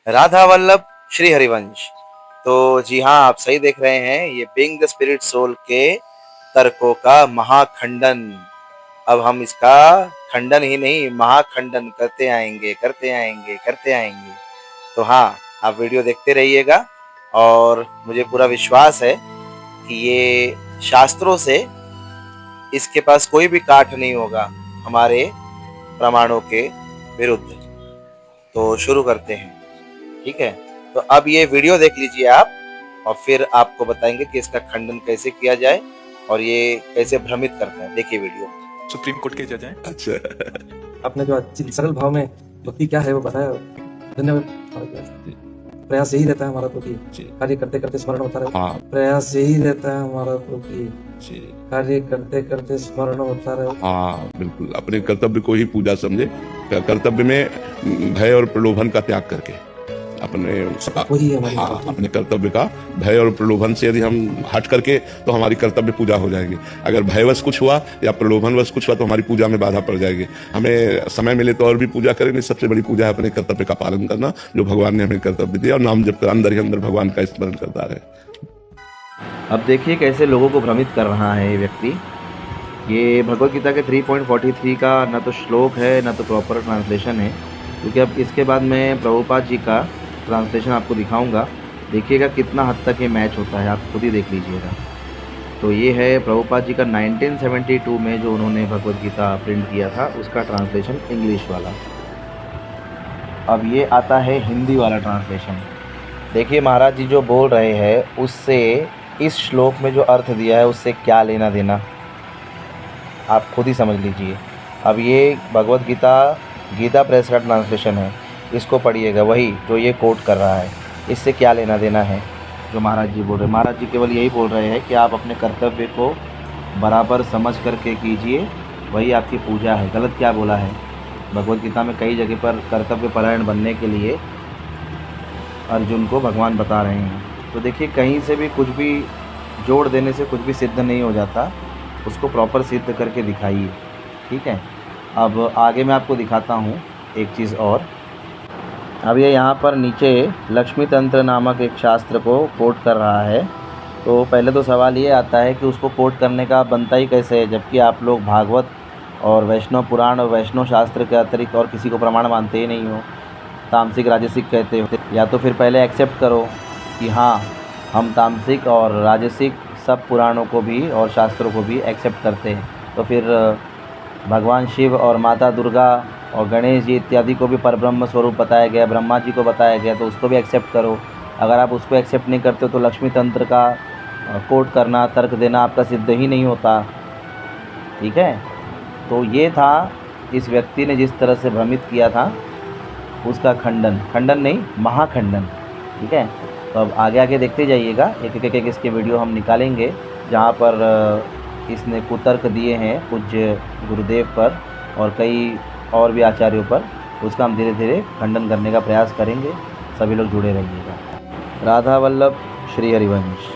राधा वल्लभ श्री हरिवंश। तो जी हाँ, आप सही देख रहे हैं, ये बीइंग द स्पिरिट सोल के तर्कों का महाखंडन। अब हम इसका खंडन ही नहीं, महाखंडन करते आएंगे, करते आएंगे, करते आएंगे। तो हाँ, आप वीडियो देखते रहिएगा और मुझे पूरा विश्वास है कि ये शास्त्रों से इसके पास कोई भी काठ नहीं होगा हमारे प्रमाणों के विरुद्ध। तो शुरू करते हैं, ठीक है। तो अब ये वीडियो देख लीजिए आप, और फिर आपको बताएंगे कि इसका खंडन कैसे किया जाए और ये कैसे भ्रमित करता है। देखिए वीडियो। सुप्रीम कोर्ट के जज हैं। अच्छा, आपने जो सरल भाव में भक्ति क्या है वो बताया, धन्यवाद। प्रयास यही रहता है हमारा तो कि कार्य करते करते स्मरण होता रहे। हाँ। प्रयास यही रहता है हमारा तो कि जी। कार्य करते करते स्मरण होता रहे। हाँ बिल्कुल, अपने कर्तव्य को ही पूजा समझे। कर्तव्य में भय और प्रलोभन का त्याग करके वही हमारी अपने कर्तव्य का भय और प्रलोभन से यदि हम हट करके तो हमारी कर्तव्य पूजा हो जाएगी। अगर भयवश कुछ हुआ या प्रलोभनवश कुछ हुआ तो हमारी पूजा में बाधा पड़ जाएगी। हमें समय मिले तो और भी पूजा करेंगे। सबसे बड़ी पूजा है अपने कर्तव्य का पालन करना, जो भगवान ने हमें कर्तव्य दिया, और नाम जब अंदर ही अंदर भगवान का स्मरण करता रहे। अब देखिए कैसे लोगों को भ्रमित कर रहा है ये व्यक्ति। ये भगवत गीता के 3.43 का ना तो श्लोक है ना तो प्रॉपर ट्रांसलेशन है, क्योंकि अब इसके बाद मैं प्रभुपाद जी का ट्रांसलेशन आपको दिखाऊंगा। देखिएगा कितना हद तक ये मैच होता है, आप खुद ही देख लीजिएगा। तो ये है प्रभुपाद जी का 1972 में जो उन्होंने भगवत गीता प्रिंट किया था, उसका ट्रांसलेशन इंग्लिश वाला। अब ये आता है हिंदी वाला ट्रांसलेशन। देखिए महाराज जी जो बोल रहे हैं उससे इस श्लोक में जो अर्थ दिया है उससे क्या लेना देना, आप खुद ही समझ लीजिए। अब ये भगवत गीता प्रेस का ट्रांसलेशन है, इसको पढ़िएगा, वही जो ये कोट कर रहा है, इससे क्या लेना देना है जो महाराज जी बोल रहे हैं। महाराज जी केवल यही बोल रहे हैं कि आप अपने कर्तव्य को बराबर समझ करके कीजिए, वही आपकी पूजा है। गलत क्या बोला है? भगवत गीता में कई जगह पर कर्तव्य परायण बनने के लिए अर्जुन को भगवान बता रहे हैं। तो देखिए कहीं से भी कुछ भी जोड़ देने से कुछ भी सिद्ध नहीं हो जाता, उसको प्रॉपर सिद्ध करके दिखाइए, ठीक है। अब आगे मैं आपको दिखाता हूँ एक चीज़ और। अब ये यहाँ पर नीचे लक्ष्मी तंत्र नामक एक शास्त्र को कोट कर रहा है। तो पहले तो सवाल ये आता है कि उसको कोट करने का बनता ही कैसे है, जबकि आप लोग भागवत और वैष्णव पुराण और वैष्णव शास्त्र के अतिरिक्त और किसी को प्रमाण मानते ही नहीं हो, तामसिक राजसिक कहते हो। या तो फिर पहले एक्सेप्ट करो कि हाँ हम तामसिक और राजसिक सब पुराणों को भी और शास्त्रों को भी एक्सेप्ट करते हैं। तो फिर भगवान शिव और माता दुर्गा और गणेश जी इत्यादि को भी परब्रह्म स्वरूप बताया गया, ब्रह्मा जी को बताया गया, तो उसको भी एक्सेप्ट करो। अगर आप उसको एक्सेप्ट नहीं करते तो लक्ष्मी तंत्र का कोट करना, तर्क देना आपका सिद्ध ही नहीं होता, ठीक है। तो ये था इस व्यक्ति ने जिस तरह से भ्रमित किया था, उसका खंडन नहीं, महाखंडन, ठीक है। तो अब आगे आगे देखते जाइएगा, एक एक इसके वीडियो हम निकालेंगे जहाँ पर इसने कुतर्क दिए हैं पूज्य गुरुदेव पर और कई और भी आचार्यों पर। उसका हम धीरे धीरे खंडन करने का प्रयास करेंगे। सभी लोग जुड़े रहिएगा। राधा वल्लभ श्री हरिवंश।